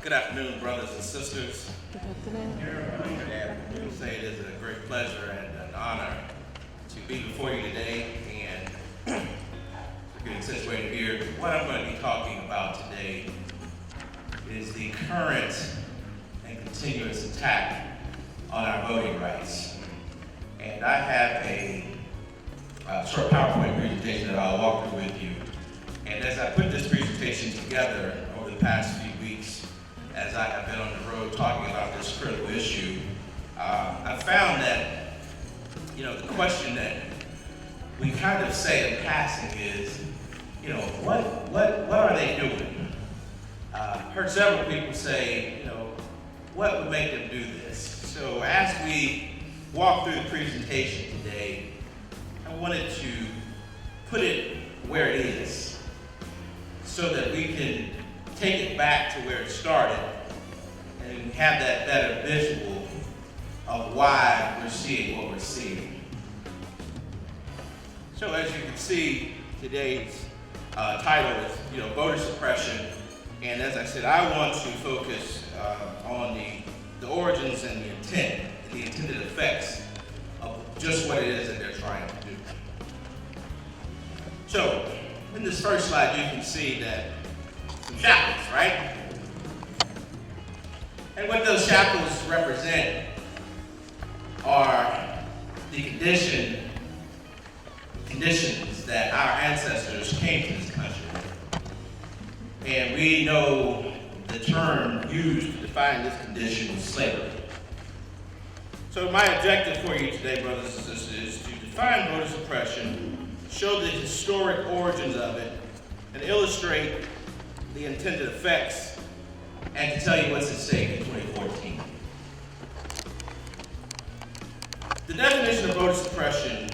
Good afternoon, brothers and sisters. Good afternoon. Say it is a great pleasure and an honor to be before you today and getting situated here. What I'm going to be talking about today is the current and continuous attack on our voting rights. And I have a short PowerPoint presentation that I'll walk through with you. And as I put this presentation together over the past few weeks, as I have been on the road talking about this critical issue, I found that, the question that we kind of say in passing is, what are they doing? Heard several people say, what would make them do this? So as we walk through the presentation today, I wanted to put it where it is so that we can take it back to where it started and have that better visual of why we're seeing what we're seeing. So as you can see, today's title is, voter suppression. And as I said, I want to focus on the origins and the intent, the intended effects of just what it is that they're trying to do. So in this first slide, you can see that some shackles, right? And what those shackles represent are the conditions that our ancestors came to this country with. And we know the term used to define this condition was slavery. So my objective for you today, brothers and sisters, is to define voter suppression, show the historic origins of it, and illustrate the intended effects, and to tell you what's at stake in 2014. The definition of voter suppression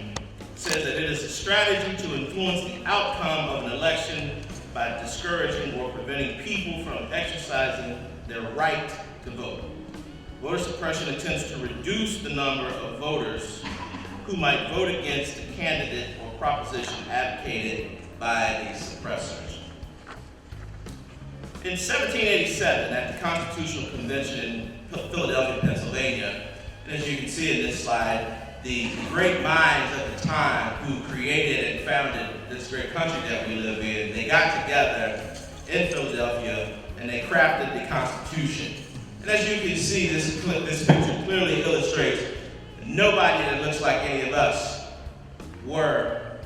says that it is a strategy to influence the outcome of an election by discouraging or preventing people from exercising their right to vote. Voter suppression attempts to reduce the number of voters who might vote against a candidate or proposition advocated by the suppressors. In 1787, at the Constitutional Convention in Philadelphia, Pennsylvania, and as you can see in this slide, the great minds at the time who created and founded this great country that we live in, they got together in Philadelphia and they crafted the Constitution. And as you can see, this picture clearly illustrates that nobody that looks like any of us were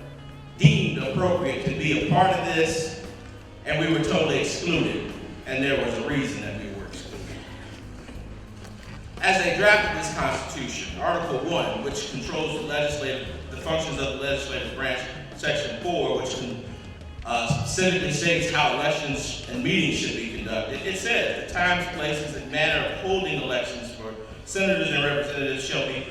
deemed appropriate to be a part of this, and we were totally excluded, and there was a reason that we were excluded. As they drafted this Constitution, Article 1, which controls the functions of the legislative branch, Section 4, which specifically states how elections and meetings should be conducted, it says the times, places, and manner of holding elections for senators and representatives shall be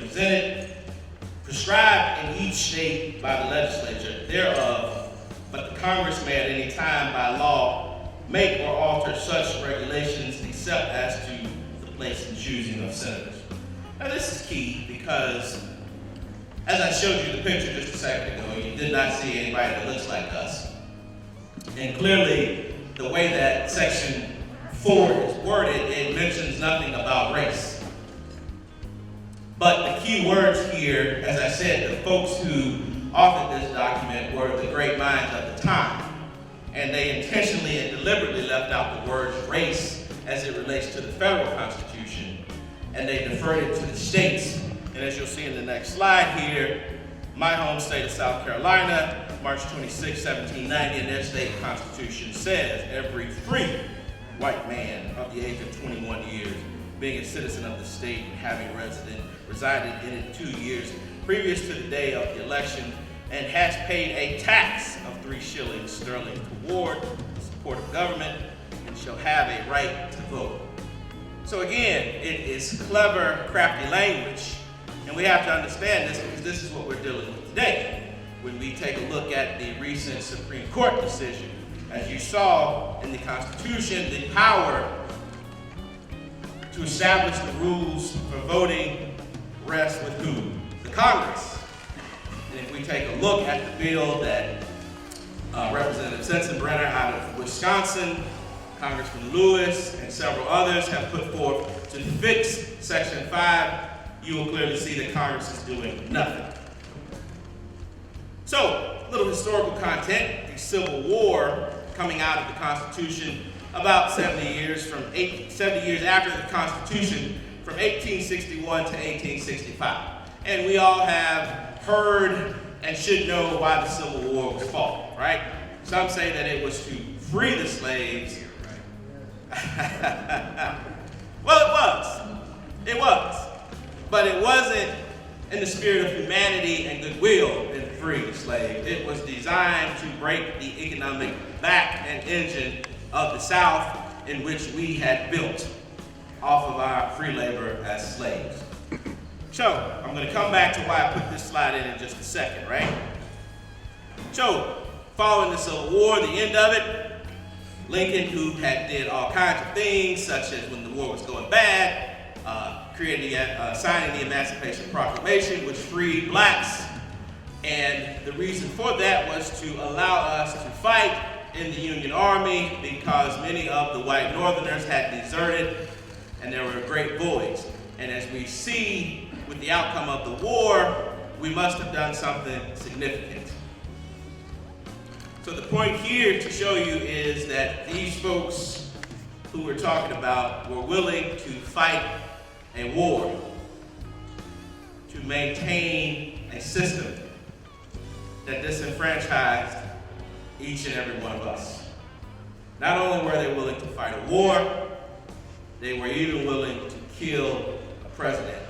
prescribed in each state by the legislature thereof, but the Congress may at any time by law make or alter such regulations except as to the place and choosing of senators. Now this is key because as I showed you the picture just a second ago, you did not see anybody that looks like us. And clearly the way that Section 4 is worded, it mentions nothing about race. But the key words here, as I said, the folks who authored this document were the great minds of the time. And they intentionally and deliberately left out the word race as it relates to the federal Constitution. And they deferred it to the states. And as you'll see in the next slide here, my home state of South Carolina, March 26, 1790, in their state constitution says every free white man of the age of 21 years, being a citizen of the state and having resided in it 2 years previous to the day of the election, and has paid a tax of 3 shillings sterling toward the support of government, and shall have a right to vote. So again, it is clever, crafty language, and we have to understand this because this is what we're dealing with today. When we take a look at the recent Supreme Court decision, as you saw in the Constitution, the power to establish the rules for voting rests with who? The Congress. And if we take a look at the bill that Representative Sensenbrenner out of Wisconsin Congressman Lewis and several others have put forth to fix Section 5, you will clearly see that Congress is doing nothing. So, a little historical content. The Civil War coming out of the Constitution about 70 years after the Constitution, from 1861 to 1865. And we all have heard and should know why the Civil War was fought, right? Some say that it was to free the slaves. Well, it was. But it wasn't in the spirit of humanity and goodwill in freeing the slaves. It was designed to break the economic back and engine of the South, in which we had built off of our free labor as slaves. So, I'm going to come back to why I put this slide in just a second, right? So, following the Civil War, the end of it, Lincoln, who had did all kinds of things, such as when the war was going bad, signing the Emancipation Proclamation, which freed blacks. And the reason for that was to allow us to fight in the Union Army, because many of the white Northerners had deserted and there were great voids. And as we see with the outcome of the war, we must have done something significant. So the point here to show you is that these folks who we're talking about were willing to fight a war to maintain a system that disenfranchised each and every one of us. Not only were they willing to fight a war, they were even willing to kill a president,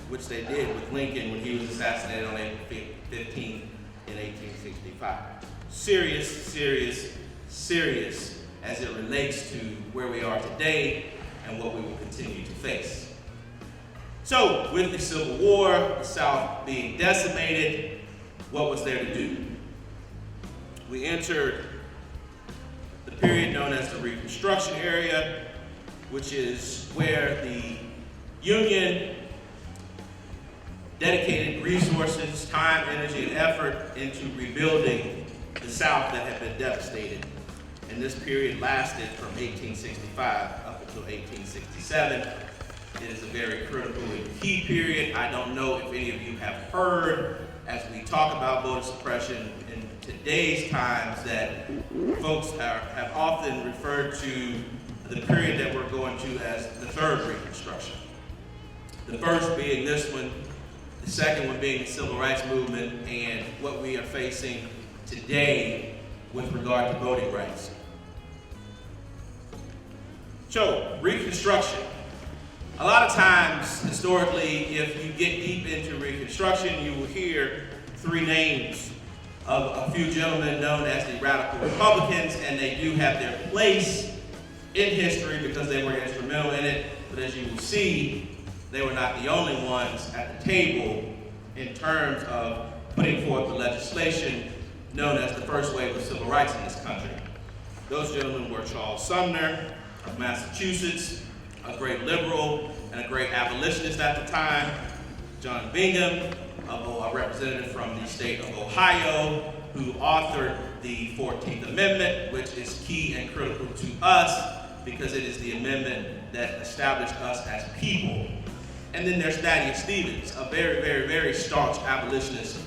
which they did with Lincoln when he was assassinated on April 15th in 1865. Serious, serious, serious as it relates to where we are today and what we will continue to face. So, with the Civil War, the South being decimated, what was there to do? We entered the period known as the Reconstruction area, which is where the Union dedicated resources, time, energy, and effort into rebuilding the South that had been devastated. And this period lasted from 1865 up until 1867. It is a very critical and key period. I don't know if any of you have heard, as we talk about voter suppression in today's times, that folks have often referred to the period that we're going to as the third Reconstruction. The first being this one, the second one being the Civil Rights Movement, and what we are facing today with regard to voting rights. So, Reconstruction. A lot of times, historically, if you get deep into Reconstruction, you will hear three names of a few gentlemen known as the Radical Republicans, and they do have their place in history because they were instrumental in it. But as you will see, they were not the only ones at the table in terms of putting forth the legislation known as the first wave of civil rights in this country. Those gentlemen were Charles Sumner of Massachusetts, a great liberal and a great abolitionist at the time, John Bingham, a representative from the state of Ohio, who authored the 14th Amendment, which is key and critical to us because it is the amendment that established us as people. And then there's Thaddeus Stevens, a very, very, very staunch abolitionist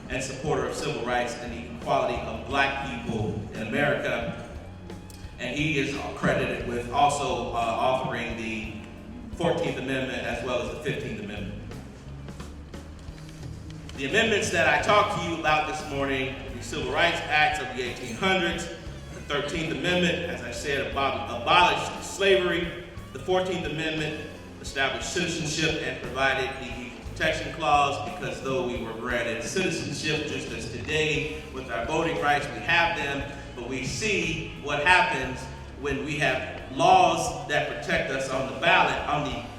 and supporter of civil rights and the equality of black people in America. And he is credited with also authoring the 14th Amendment as well as the 15th Amendment. The amendments that I talked to you about this morning, the Civil Rights Acts of the 1800s, the 13th Amendment, as I said, abolished slavery. The 14th Amendment established citizenship and provided the Equal Protection Clause, because though we were granted citizenship just as today with our voting rights, we have them, but we see what happens when we have laws that protect us on the ballot,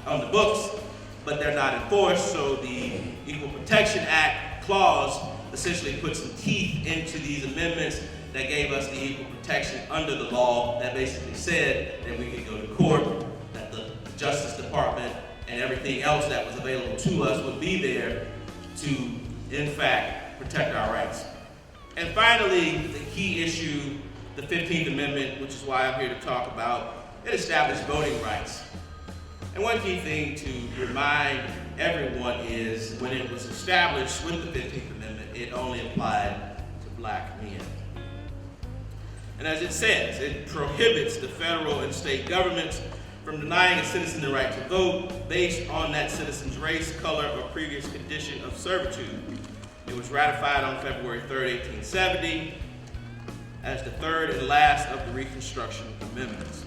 on the books, but they're not enforced. So the Equal Protection Act clause essentially put some teeth into these amendments that gave us the equal protection under the law, that basically said that we could go to court, that the Justice Department and everything else that was available to us would be there to, in fact, protect our rights. And finally, the key issue the 15th Amendment, which is why I'm here to talk about, it established voting rights. And one key thing to remind everyone is when it was established with the 15th Amendment, it only applied to black men. And as it says, it prohibits the federal and state governments from denying a citizen the right to vote based on that citizen's race, color, or previous condition of servitude. It was ratified on February 3rd, 1870, as the third and last of the Reconstruction Amendments.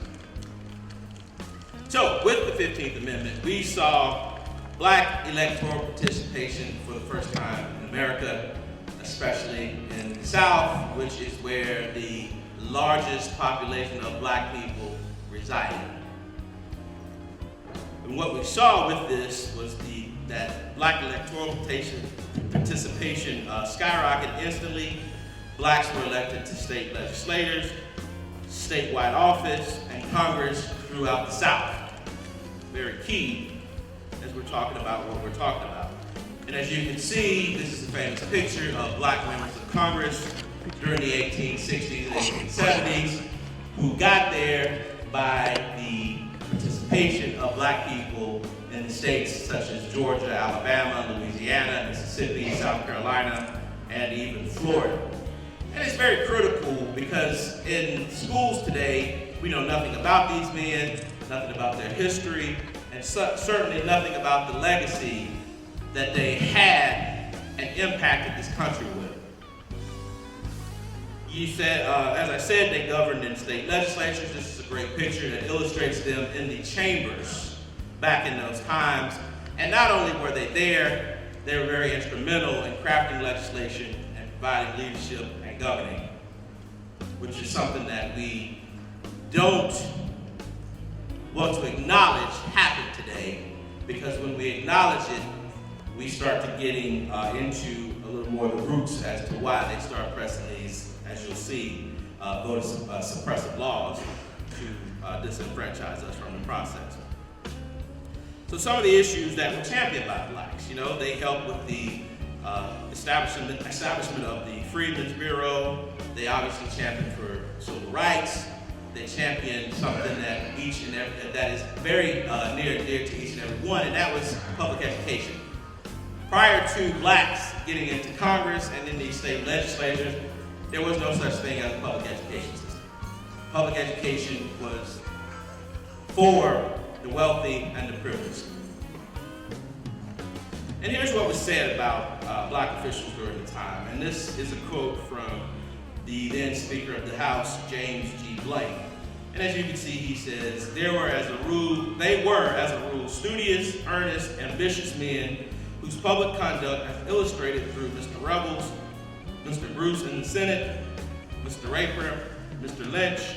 So, with the 15th Amendment, we saw black electoral participation for the first time in America, especially in the South, which is where the largest population of black people resided. And what we saw with this was that black electoral participation skyrocketed instantly. Blacks were elected to state legislators, statewide office, and Congress throughout the South. Very key as we're talking about what we're talking about. And as you can see, this is a famous picture of black members of Congress during the 1860s and 1870s who got there by the participation of black people in the states such as Georgia, Alabama, Louisiana, Mississippi, South Carolina, and even Florida. And it's very critical because in schools today, we know nothing about these men, nothing about their history, and certainly nothing about the legacy that they had and impacted this country with. As I said, they governed in state legislatures. This is a great picture that illustrates them in the chambers back in those times. And not only were they there, they were very instrumental in crafting legislation and providing leadership and governing, which is something that we don't want to acknowledge happened today, because when we acknowledge it, we start to getting into a little more of the roots as to why they start pressing these, as you'll see, voter suppressive laws to disenfranchise us from the process. So some of the issues that were championed by blacks, they helped with the establishment of the Freedmen's Bureau. They obviously championed for civil rights. They championed something that that is very near and dear to each and every one, and that was public education. Prior to blacks getting into Congress and in these state legislatures, there was no such thing as a public education system. Public education was for the wealthy and the privileged. And here's what was said about black officials during the time. And this is a quote from the then Speaker of the House, James G. Blake. And as you can see, he says, they were as a rule studious, earnest, ambitious men whose public conduct, as illustrated through Mr. Revels, Mr. Bruce in the Senate, Mr. Raper, Mr. Lynch,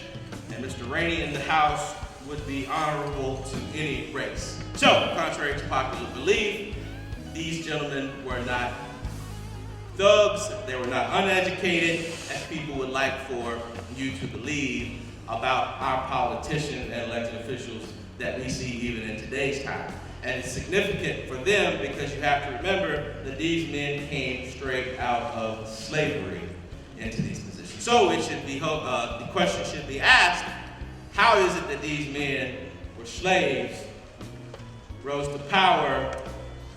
and Mr. Rainey in the House, would be honorable to any race. So, contrary to popular belief, these gentlemen were not thugs, they were not uneducated, as people would like for you to believe about our politicians and elected officials that we see even in today's time. And it's significant for them because you have to remember that these men came straight out of slavery into these positions. So it should be the question should be asked, how is it that these men were slaves, rose to power,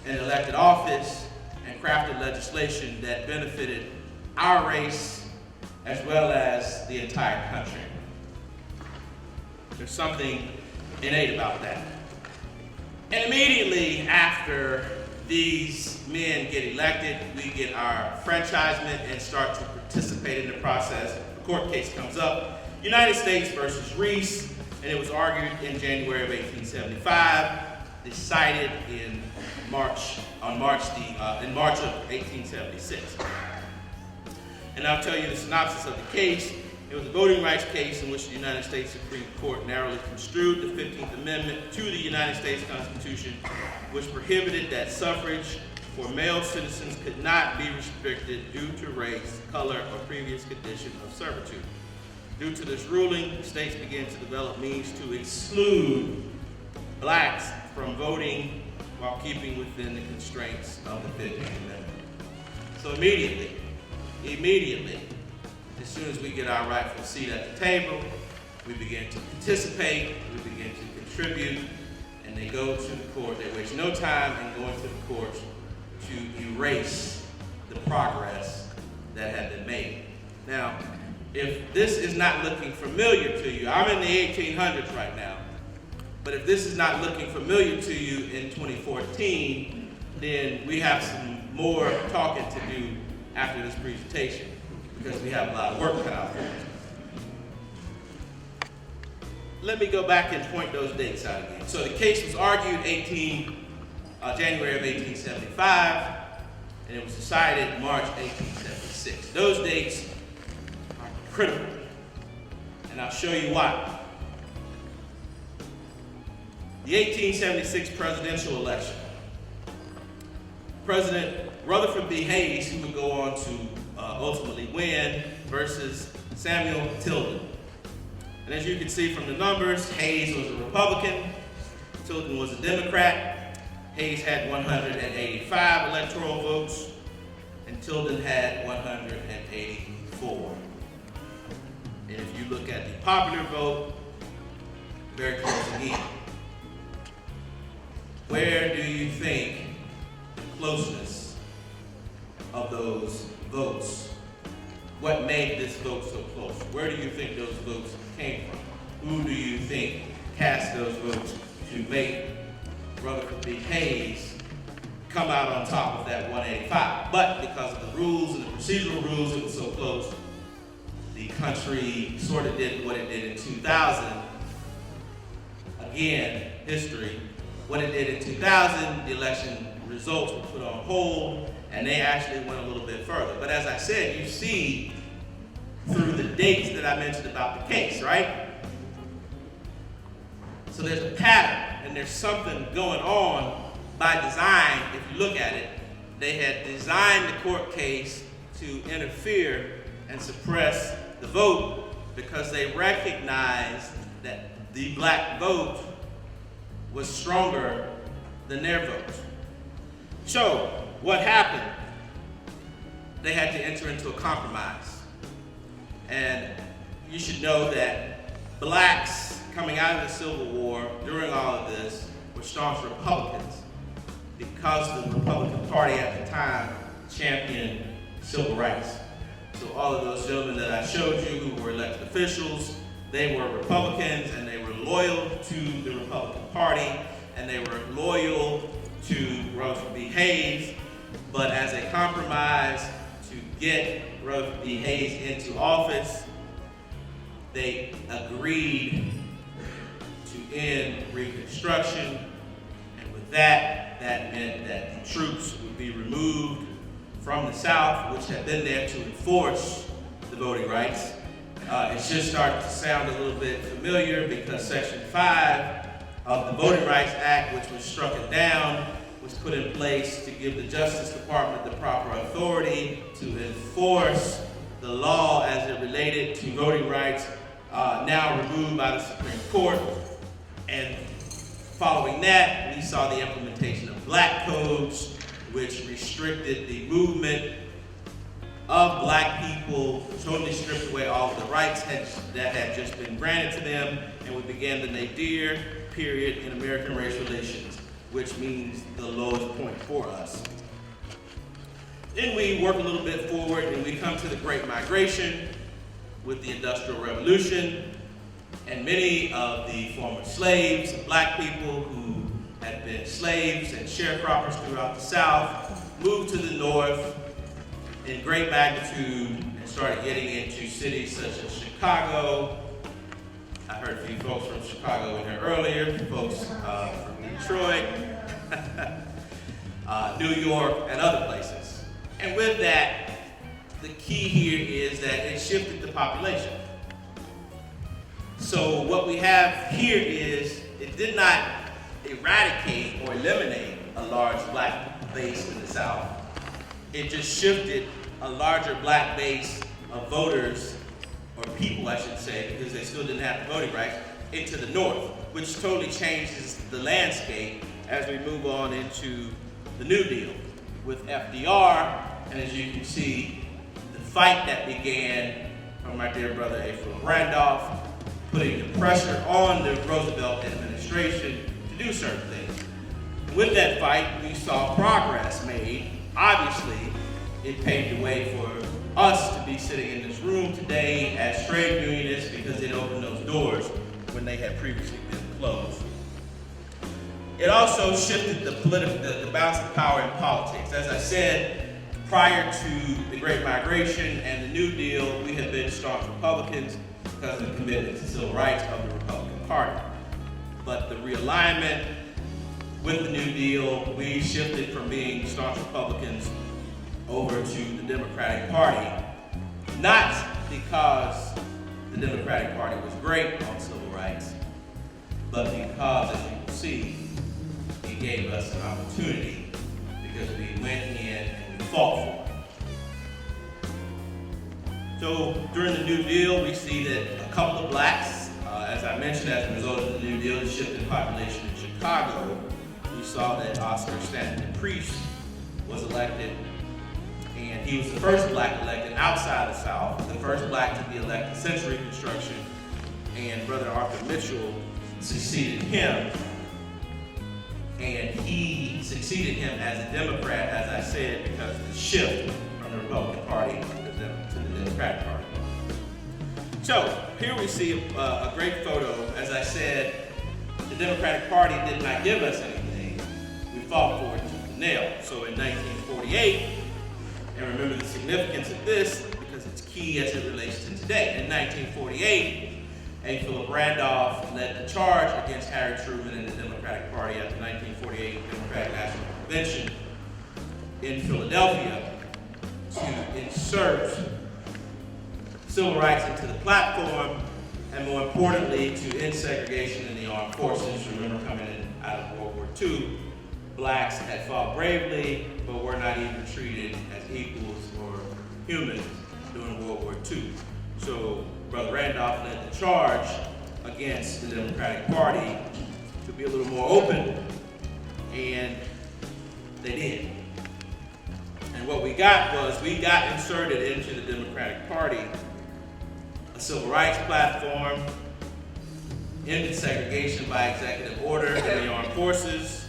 and elected office, and crafted legislation that benefited our race as well as the entire country? There's something innate about that. And immediately after these men get elected, we get our enfranchisement and start to participate in the process. The court case comes up, United States versus Reese, and it was argued in January of 1875, decided in March of 1876. And I'll tell you the synopsis of the case. It was a voting rights case in which the United States Supreme Court narrowly construed the 15th Amendment to the United States Constitution, which prohibited that suffrage for male citizens could not be restricted due to race, color, or previous condition of servitude. Due to this ruling, the states began to develop means to exclude blacks from voting while keeping within the constraints of the 15th Amendment. So immediately, As soon as we get our rightful seat at the table, we begin to participate, we begin to contribute, and they go to the court. They waste no time in going to the court to erase the progress that had been made. Now, if this is not looking familiar to you, I'm in the 1800s right now, but if this is not looking familiar to you in 2014, then we have some more talking to do after this presentation, because we have a lot of work cut out for us. Let me go back and point those dates out again. So the case was argued January of 1875, and it was decided March 1876. Those dates are critical, and I'll show you why. The 1876 presidential election. President Rutherford B. Hayes, who would go on to ultimately win, versus Samuel Tilden. And as you can see from the numbers, Hayes was a Republican, Tilden was a Democrat. Hayes had 185 electoral votes, and Tilden had 184. And if you look at the popular vote, very close again. Where do you think the closeness of those votes, what made this vote so close? Where do you think those votes came from? Who do you think cast those votes to make Rutherford B. Hayes come out on top of that 185? But because of the rules and the procedural rules, it was so close, the country sort of did what it did in 2000. Again, history. What it did in 2000, the election results were put on hold, and they actually went a little bit further. But as I said, you see through the dates that I mentioned about the case, right? So there's a pattern, and there's something going on by design. If you look at it, they had designed the court case to interfere and suppress the vote because they recognized that the black vote was stronger than their vote. So what happened? They had to enter into a compromise. And you should know that blacks coming out of the Civil War during all of this were staunch Republicans because the Republican Party at the time championed civil rights. So all of those gentlemen that I showed you who were elected officials, they were Republicans, and they were loyal to the Republican Party, and they were loyal to Rutherford B. Hayes. But as a compromise to get Rutherford B. Hayes into office, they agreed to end Reconstruction, and with that, that meant that the troops would be removed from the South, which had been there to enforce the voting rights. It should start to sound a little bit familiar because Section 5 of the Voting Rights Act, which was struck down, was put in place to give the Justice Department the proper authority to enforce the law as it related to voting rights, now removed by the Supreme Court. And following that, we saw the implementation of black codes, which restricted the movement of black people, totally stripped away all of the rights that had just been granted to them, and we began the nadir period in American race relations, which means the lowest point for us. Then we work a little bit forward and we come to the Great Migration with the Industrial Revolution, and many of the former slaves, black people who had been slaves and sharecroppers throughout the South, moved to the North in great magnitude and started getting into cities such as Chicago. I heard a few folks from Chicago in here earlier, folks from Detroit, New York, and other places. And with that, the key here is that it shifted the population. So what we have here is it did not eradicate or eliminate a large black base in the South. It just shifted a larger black base of voters, or people I should say, because they still didn't have the voting rights, into the North, which totally changes the landscape as we move on into the New Deal with FDR. And as you can see, the fight that began from my dear brother A. Philip Randolph, putting the pressure on the Roosevelt administration to do certain things. With that fight, we saw progress made. Obviously, it paved the way for us to be sitting in this room today as trade unionists because it opened those doors when they had previously been closed. It also shifted the balance of power in politics. As I said, prior to the Great Migration and the New Deal, we had been staunch Republicans because of the commitment to civil rights of the Republican Party. But the realignment with the New Deal, we shifted from being staunch Republicans over to the Democratic Party, not because the Democratic Party was great on civil rights, but because, as you can see, it gave us an opportunity because we went in and we fought for it. So during the New Deal, we see that a couple of blacks, as I mentioned, as a result of the New Deal, the shift in population in Chicago, we saw that Oscar Stanton Priest was elected, and he was the first black elected outside the South, the first black to be elected since Reconstruction, and Brother Arthur Mitchell succeeded him, and he succeeded him as a Democrat, as I said, because of the shift from the Republican Party to the Democratic Party. So here we see a great photo. As I said, the Democratic Party did not give us anything. We fought for it tooth and nail. So in 1948, and remember the significance of this because it's key as it relates to today. In 1948, A. Philip Randolph led the charge against Harry Truman and the Democratic Party at the 1948 Democratic National Convention in Philadelphia to insert civil rights into the platform, and more importantly, to end segregation in the armed forces. Remember, coming out of World War II, blacks had fought bravely, but were not even treated as equals or humans during World War II. So Brother Randolph led the charge against the Democratic Party to be a little more open, and they did. And what we got was, we got inserted into the Democratic Party a civil rights platform, ended segregation by executive order in the armed forces,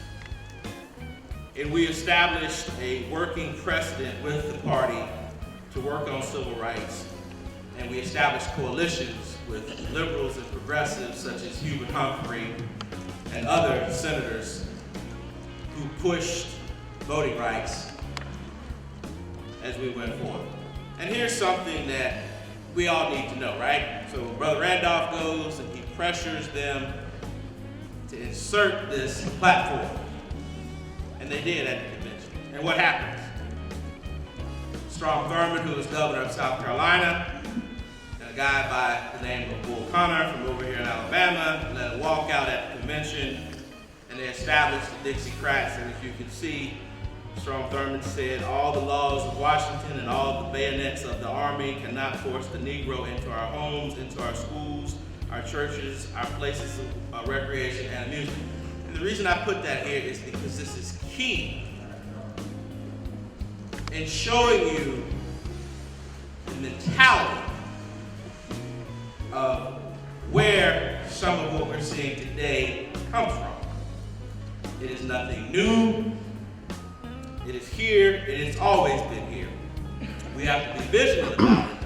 and we established a working precedent with the party to work on civil rights. And we established coalitions with liberals and progressives such as Hubert Humphrey and other senators who pushed voting rights as we went forward. And here's something that we all need to know, right? So Brother Randolph goes and he pressures them to insert this platform. And they did at the convention. And what happens? Strom Thurmond, who was governor of South Carolina, and a guy by the name of Bull Connor from over here in Alabama, led a walkout at the convention, and they established the Dixiecrats. And as you can see, Strom Thurmond said, all the laws of Washington and all the bayonets of the army cannot force the Negro into our homes, into our schools, our churches, our places of recreation and amusement. And the reason I put that here is because this is key in showing you the mentality of where some of what we're seeing today comes from. It is nothing new. It is here. It has always been here. We have to be vigilant about it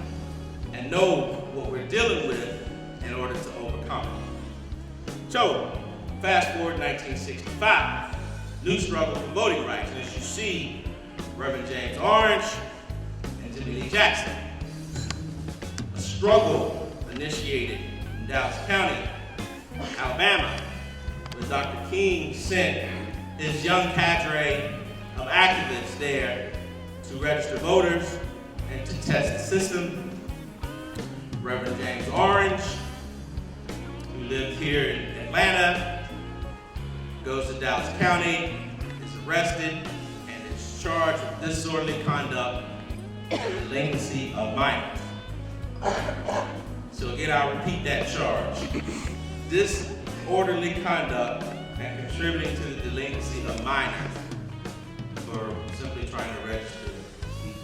and know what we're dealing with in order to overcome it. So, fast forward 1965, new struggle for voting rights. And as you see, Reverend James Orange and Jimmy Lee Jackson. A struggle initiated in Dallas County, Alabama, where Dr. King sent his young cadre of activists there to register voters and to test the system. Reverend James Orange, who lived here in Atlanta, goes to Dallas County, is arrested, and is charged with disorderly conduct and delinquency of minors. So again, I'll repeat that charge. Disorderly conduct and contributing to the delinquency of minors for simply trying to register people.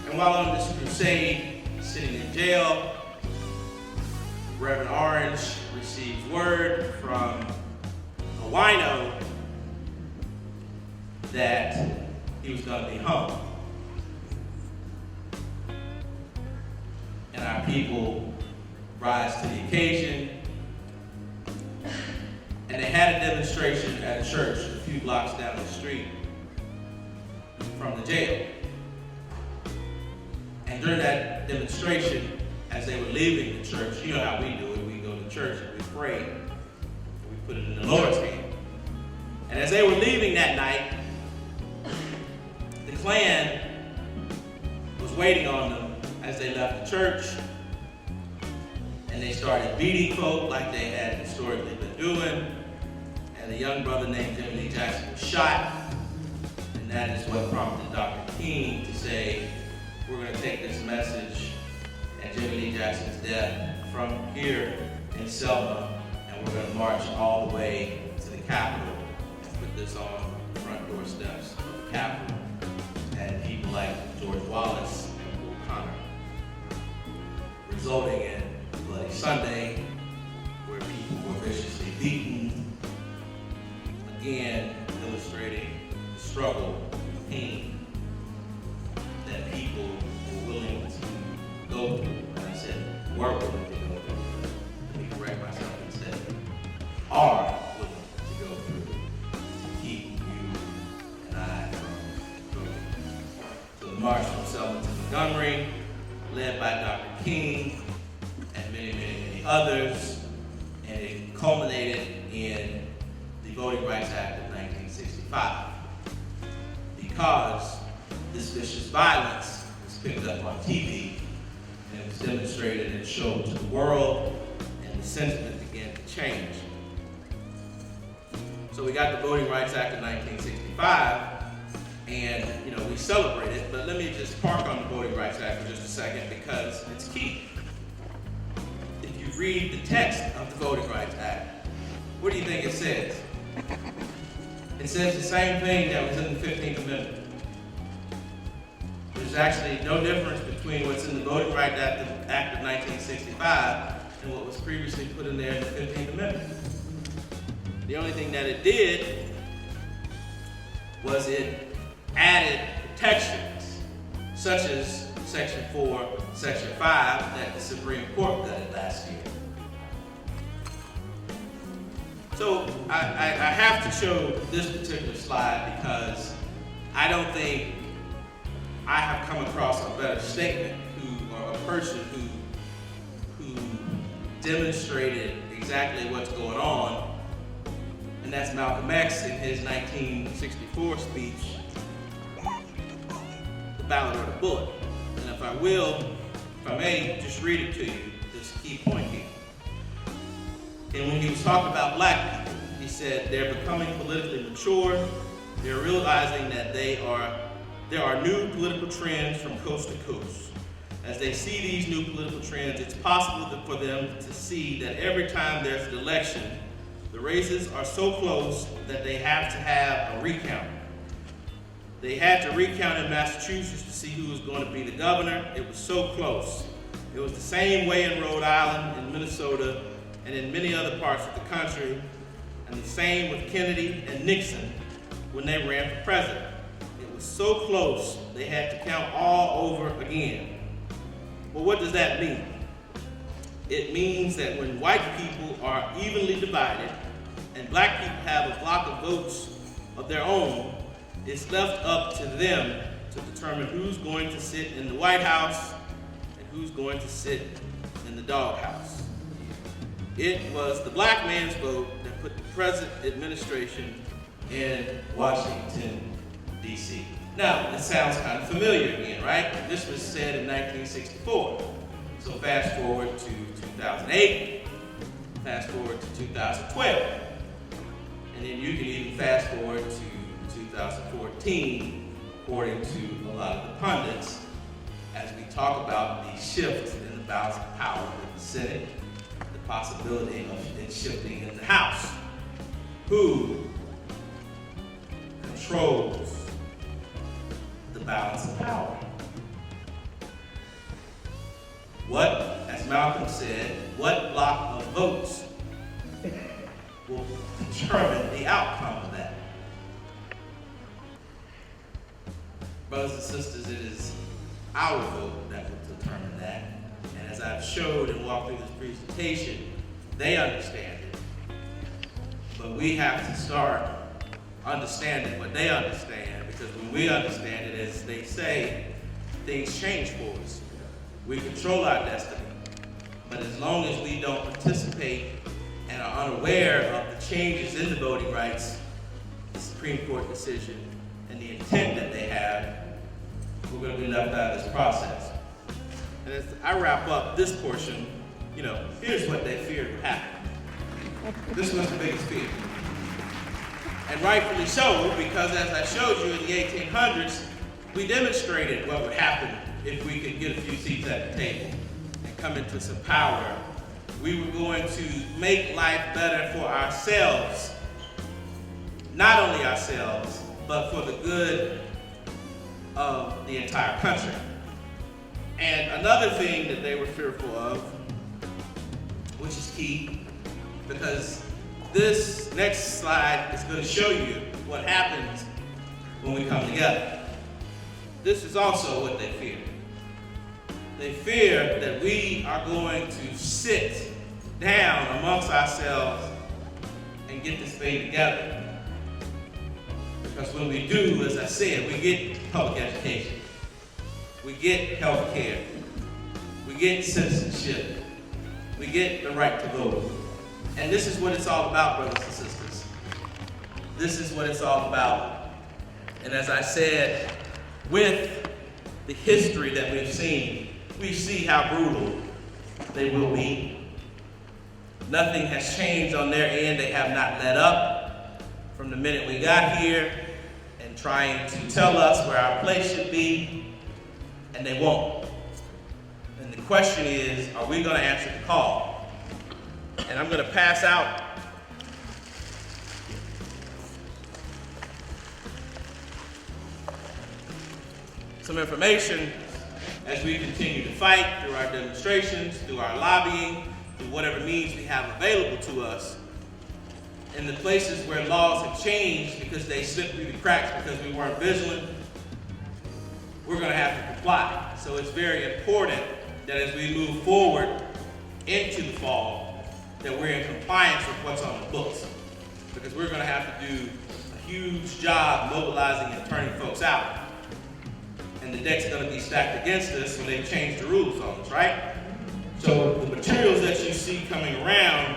And while on this crusade, sitting in jail, Reverend Orange receives word from a wino that he was going to be hung. And our people rise to the occasion. And they had a demonstration at a church a few blocks down the street from the jail. And during that demonstration, as they were leaving the church, you know how we do it. We go to church and we pray. And we put it in the Lord's hand. And as they were leaving that night, the Klan was waiting on them as they left the church. And they started beating folk like they had historically been doing. And a young brother named Jimmy Lee Jackson was shot. And that is what prompted Dr. King to say, we're going to take this message and Jimmy Lee Jackson's death from here in Selma, and we're going to march all the way to the Capitol and put this on the front doorsteps of the Capitol. And people like George Wallace and Will Connor, resulting in Bloody Sunday, where people were viciously beaten, again illustrating the struggle, the pain that people were willing to go through. And I said, were willing to go through. Let me correct myself and say, are willing to go through to keep you and I from going. So the march from Selma to Montgomery, led by Dr. King and many, many, many others, and it culminated in the Voting Rights Act of 1965. Because this vicious violence was picked up on TV and it was demonstrated and shown to the world, and the sentiment began to change. So we got the Voting Rights Act of 1965, and we celebrate it, but let me just park on the Voting Rights Act for just a second because it's key. If you read the text of the Voting Rights Act, what do you think it says? It says the same thing that was in the 15th Amendment. There's actually no difference between what's in the Voting Rights Act of 1965 and what was previously put in there in the 15th Amendment. The only thing that it did was it added protections, such as Section 4, Section 5, that the Supreme Court gutted last year. So I have to show this particular slide because I don't think I have come across a better statement or a person who demonstrated exactly what's going on, and that's Malcolm X in his 1964 speech, The Ballot or the Bullet. And if I may, just read it to you, this key point here. And when he was talking about black people, he said they're becoming politically mature. They're realizing that there are new political trends from coast to coast. As they see these new political trends, it's possible for them to see that every time there's an election, the races are so close that they have to have a recount. They had to recount in Massachusetts to see who was going to be the governor. It was so close. It was the same way in Rhode Island, in Minnesota, and in many other parts of the country, and the same with Kennedy and Nixon when they ran for president. It was so close, they had to count all over again. Well, what does that mean? It means that when white people are evenly divided and black people have a block of votes of their own, it's left up to them to determine who's going to sit in the White House and who's going to sit in the doghouse. It was the black man's vote that put the present administration in Washington, D.C. Now, it sounds kind of familiar again, right? This was said in 1964. So fast forward to 2008, fast forward to 2012, and then you can even fast forward to 2014, according to a lot of the pundits, as we talk about the shift in the balance of power in the Senate, the possibility of it shifting in the House. Who controls the balance of power? What, as Malcolm said, what block of votes will determine the outcome of that? Brothers and sisters, it is our vote that will determine that. And as I've showed and walked through this presentation, they understand it. But we have to start understanding what they understand, because when we understand it, as they say, things change for us. We control our destiny. But as long as we don't participate and are unaware of the changes in the voting rights, the Supreme Court decision, and the intent that they have, we're going to be left out of this process. And as I wrap up this portion, here's what they feared would happen. This was the biggest fear. And rightfully so, because as I showed you in the 1800s, we demonstrated what would happen if we could get a few seats at the table and come into some power. We were going to make life better for ourselves, not only ourselves, but for the good of the entire country. And another thing that they were fearful of, which is key, because this next slide is going to show you what happens when we come together. This is also what they fear. They fear that we are going to sit down amongst ourselves and get this thing together. Because when we do, as I said, we get public education, we get health care, we get citizenship, we get the right to vote. And this is what it's all about, brothers and sisters. This is what it's all about. And as I said, with the history that we've seen, we see how brutal they will be. Nothing has changed on their end. They have not let up from the minute we got here and trying to tell us where our place should be, and they won't. And the question is, are we going to answer the call? And I'm going to pass out some information as we continue to fight through our demonstrations, through our lobbying, through whatever means we have available to us. In the places where laws have changed because they slipped through the cracks because we weren't vigilant, we're going to have to comply. So it's very important that as we move forward into the fall, that we're in compliance with what's on the books. Because we're going to have to do a huge job mobilizing and turning folks out. And the deck's going to be stacked against us when they change the rules on us, right? So the materials that you see coming around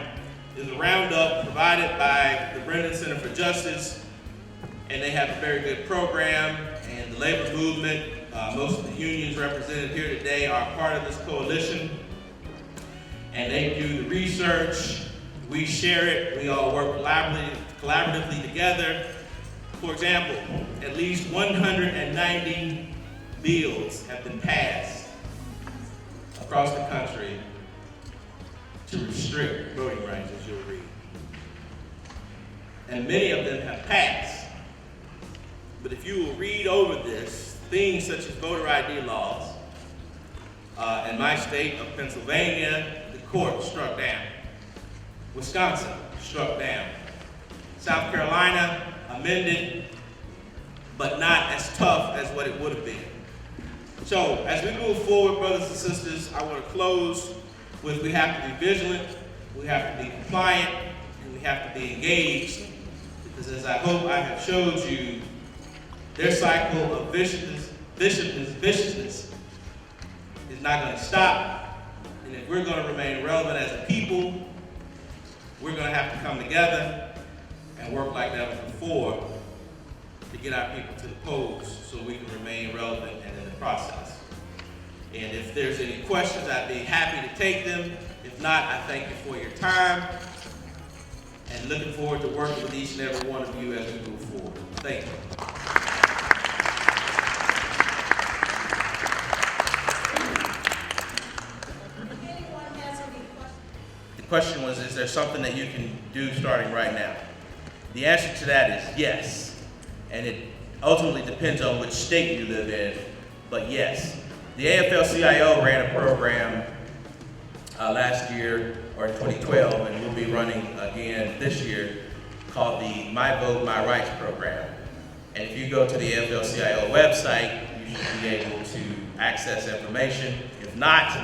is a roundup provided by the Brennan Center for Justice, and they have a very good program, and the labor movement, most of the unions represented here today are part of this coalition, and they do the research, we share it, we all work collaboratively together. For example, at least 190 bills have been passed across the country to restrict voting rights, as you'll read. And many of them have passed. But if you will read over this, things such as voter ID laws, in my state of Pennsylvania, the court struck down. Wisconsin struck down. South Carolina amended, but not as tough as what it would have been. So as we move forward, brothers and sisters, I want to close with we have to be vigilant, we have to be compliant, and we have to be engaged. Because as I hope I have showed you, their cycle of viciousness is not going to stop. And if we're going to remain relevant as a people, we're going to have to come together and work like never before to get our people to the polls so we can remain relevant and in the process. And if there's any questions, I'd be happy to take them. If not, I thank you for your time and looking forward to working with each and every one of you as we move forward. Thank you. The question was, is there something that you can do starting right now? The answer to that is yes. And it ultimately depends on which state you live in, but yes. The AFL-CIO ran a program last year, or in 2012, and we'll be running again this year, called the My Vote, My Rights program. And if you go to the AFL-CIO website, you should be able to access information. If not,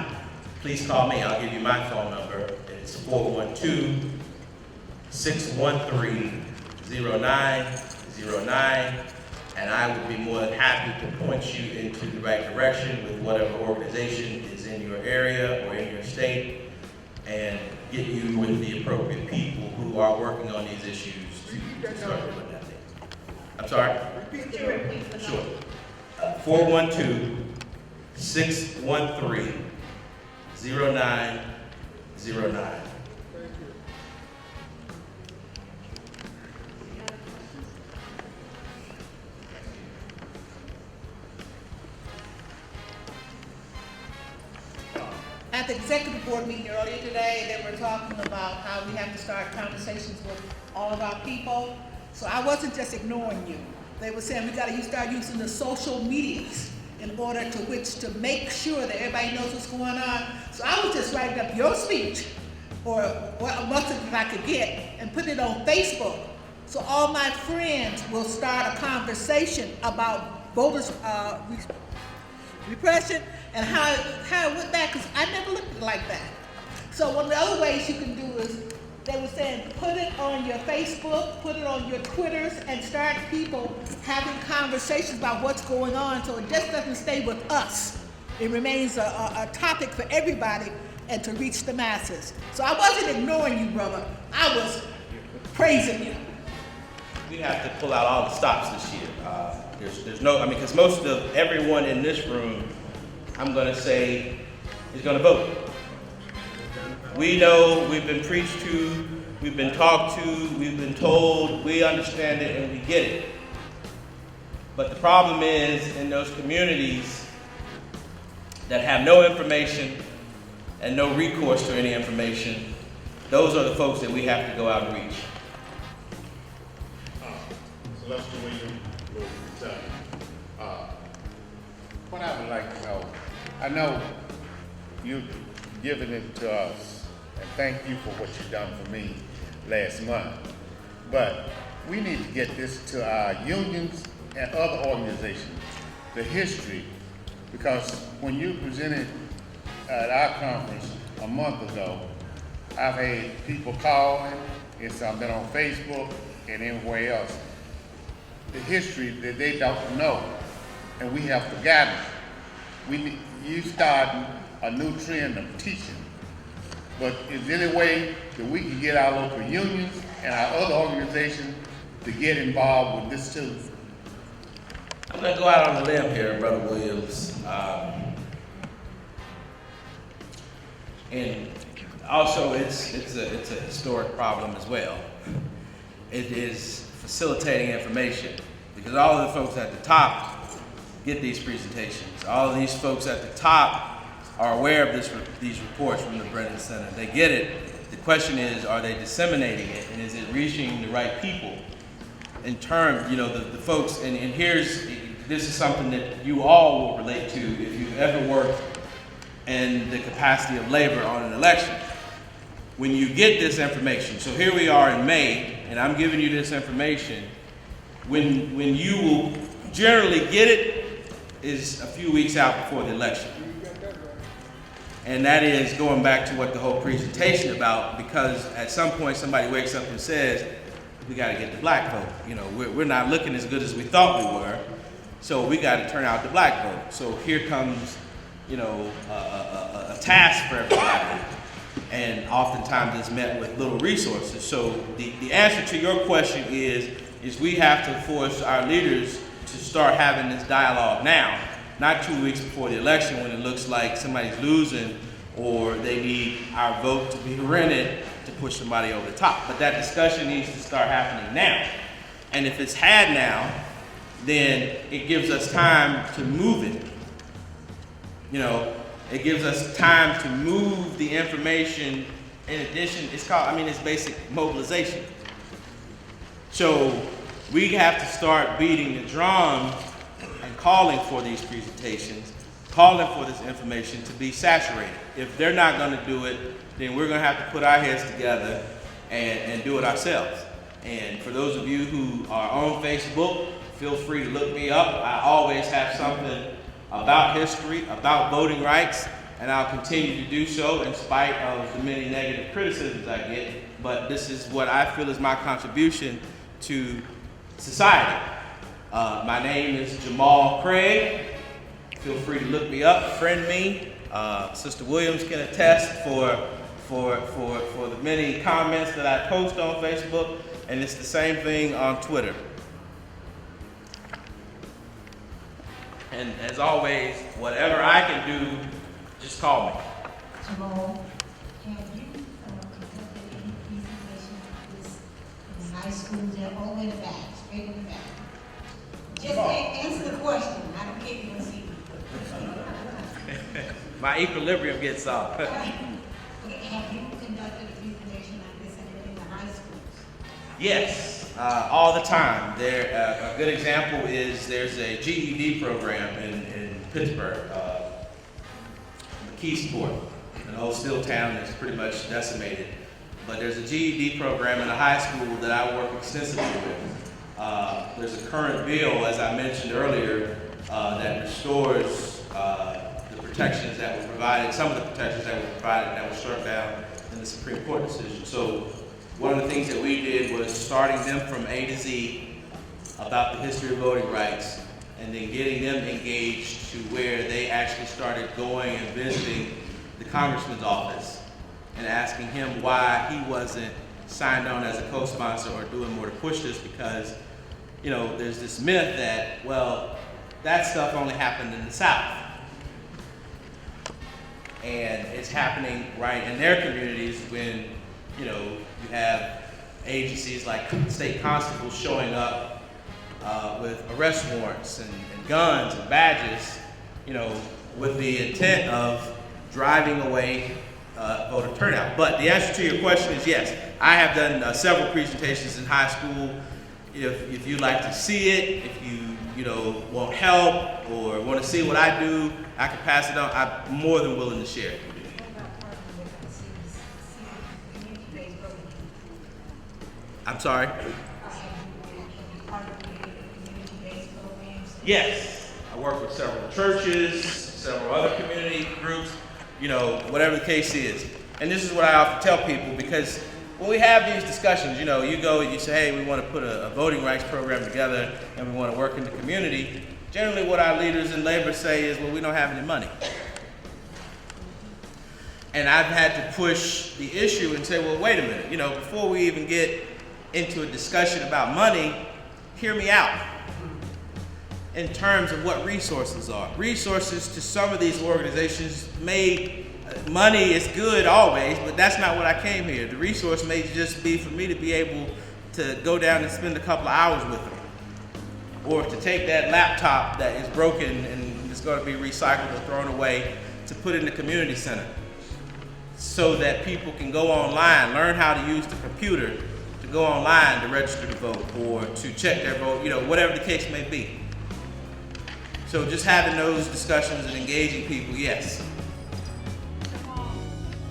please call me. I'll give you my phone number. It's 412-613-0909, and I would be more than happy to point you into the right direction with whatever organization is in your area or in your state, and get you with the appropriate people who are working on these issues to start doing that thing. I'm sorry? Sure. 412-613-0909. At the executive board meeting earlier today, they were talking about how we have to start conversations with all of our people. So I wasn't just ignoring you. They were saying we got to start using the social medias in order to make sure that everybody knows what's going on. So I was just writing up your speech, or what much of it I could get, and put it on Facebook. So all my friends will start a conversation about voters' repression and how it went back, because I never looked at it like that. So one of the other ways you can do is, they were saying, put it on your Facebook, put it on your Twitters, and start people having conversations about what's going on, so it just doesn't stay with us. It remains a topic for everybody and to reach the masses. So I wasn't ignoring you, brother. I was praising you. We have to pull out all the stops this year. There's no, because most of everyone in this room, I'm gonna say, is gonna vote. We know, we've been preached to, we've been talked to, we've been told, we understand it and we get it. But the problem is, in those communities that have no information and no recourse to any information, those are the folks that we have to go out and reach. Celeste Williams, Louisville, Kentucky. What I would like to know, I know you've given it to us, and thank you for what you've done for me last month. But we need to get this to our unions and other organizations, the history, because when you presented at our conference a month ago, I've had people calling, it's been on Facebook and everywhere else. The history that they don't know, and we have forgotten. You starting a new trend of teaching, but is there any way that we can get our local unions and our other organizations to get involved with this too? I'm gonna go out on a limb here, Brother Williams. And also it's a historic problem as well. It is facilitating information, because all of the folks at the top get these presentations. All of these folks at the top are aware of these reports from the Brennan Center. They get it. The question is, are they disseminating it, and is it reaching the right people? In terms, the folks, and this is something that you all will relate to if you've ever worked in the capacity of labor on an election. When you get this information, so here we are in May, and I'm giving you this information, when you will generally get it is a few weeks out before the election. And that is going back to what the whole presentation about, because at some point somebody wakes up and says, we got to get the black vote. We're not looking as good as we thought we were, so we got to turn out the black vote. So here comes, a task for everybody, and oftentimes it's met with little resources. So the answer to your question is we have to force our leaders to start having this dialogue now, not 2 weeks before the election when it looks like somebody's losing or they need our vote to be rented to push somebody over the top. But that discussion needs to start happening now. And if it's had now, then it gives us time to move it. It gives us time to move the information. In addition, it's basic mobilization. So we have to start beating the drum and calling for these presentations, calling for this information to be saturated. If they're not going to do it, then we're going to have to put our heads together and do it ourselves. And for those of you who are on Facebook, feel free to look me up. I always have something about history, about voting rights, and I'll continue to do so in spite of the many negative criticisms I get. But this is what I feel is my contribution to society. My name is Jamal Craig. Feel free to look me up, friend me. Sister Williams can attest for the many comments that I post on Facebook, and it's the same thing on Twitter. And as always, whatever I can do, just call me. Jamal, have you conducted any presentation like this in high schools or all the way in the back, straight in the back? Just answer the question. I don't care if you want to see me. My equilibrium gets off. Have you conducted a presentation like this in the high schools? Yes, all the time. A good example is there's a GED program in Pittsburgh, Keysport, an old steel town that's pretty much decimated. But there's a GED program in a high school that I work extensively with. There's a current bill, as I mentioned earlier, that restores the protections that were provided, some of the protections that were provided that were struck down in the Supreme Court decision. So one of the things that we did was starting them from A to Z about the history of voting rights, and then getting them engaged to where they actually started going and visiting the congressman's office and asking him why he wasn't signed on as a co-sponsor or doing more to push this, because, you know, there's this myth that, well, that stuff only happened in the South. And it's happening right in their communities when, you know, you have agencies like state constables showing up with arrest warrants and guns and badges, you know, with the intent of driving away voter turnout. But the answer to your question is yes. I have done several presentations in high school. If you'd like to see it, if you know, want help or want to see what I do, I can pass it on. I'm more than willing to share it. I'm sorry? Yes, I work with several churches, several other community groups, you know, whatever the case is. And this is what I often tell people, because when we have these discussions, you know, you go and you say, hey, we want to put a voting rights program together and we want to work in the community. Generally what our leaders in labor say is, well, we don't have any money. And I've had to push the issue and say, well, wait a minute, you know, before we even get into a discussion about money, hear me out in terms of what resources are. Resources to some of these organizations money is good always, but that's not what I came here. The resource may just be for me to be able to go down and spend a couple of hours with them, or to take that laptop that is broken and is going to be recycled or thrown away to put in the community center, so that people can go online, learn how to use the computer to go online to register to vote or to check their vote, you know, whatever the case may be. So just having those discussions and engaging people, yes.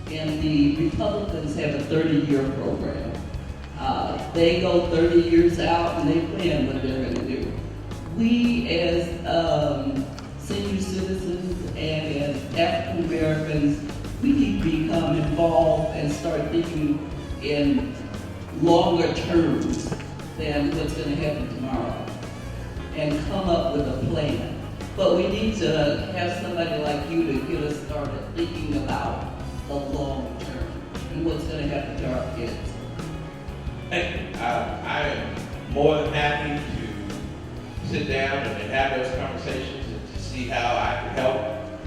And the Republicans have a 30-year program. They go 30 years out and they plan what they're going to do. We as senior citizens and as African Americans, we need to become involved and start thinking in longer terms than what's going to happen tomorrow, and come up with a plan. But we need to have somebody like you to get us started thinking about the long term and what's going to happen to our kids. Thank you. I am more than happy to sit down and have those conversations and to see how I can help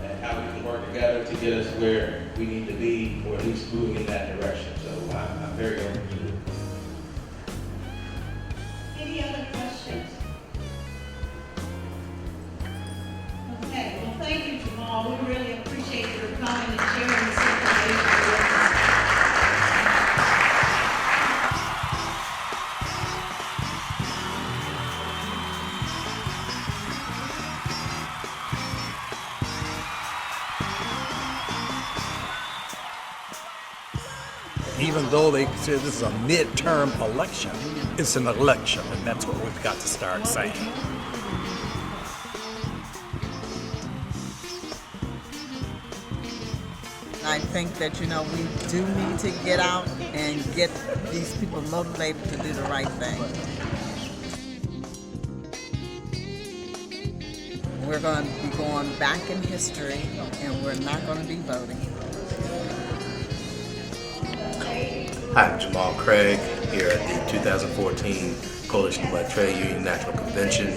and how we can work together to get us where we need to be, or at least moving in that direction. So I'm very open to it. Any other questions? Okay, well, thank you, Jamal. We really appreciate your coming and sharing this information with us. even though they say this is a midterm election, it's an election, and that's what we've got to start saying. I think that, we do need to get out and get these people motivated to do the right thing. We're going to be going back in history, and we're not going to be voting. Hi, I'm Jamal Craig here at the 2014 Coalition of Black Trade Union National Convention.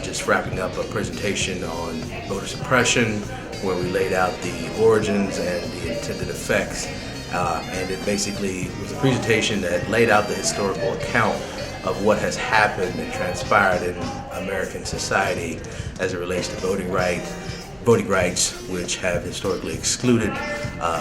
Just wrapping up a presentation on voter suppression, where we laid out the origins and the intended effects. And it basically was a presentation that laid out the historical account of what has happened and transpired in American society as it relates to voting rights, which have historically excluded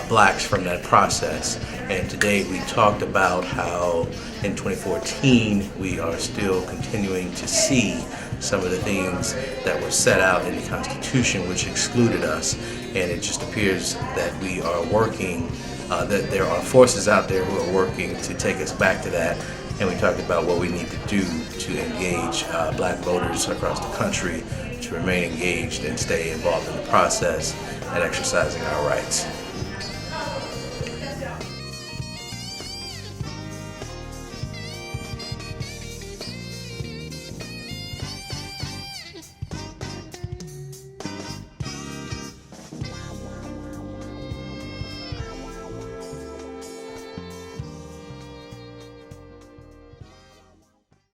blacks from that process. And today we talked about how in 2014 we are still continuing to see some of the things that were set out in the Constitution which excluded us, and it just appears that we are working, that there are forces out there who are working to take us back to that. And we talked about what we need to do to engage black voters across the country to remain engaged and stay involved in the process and exercising our rights.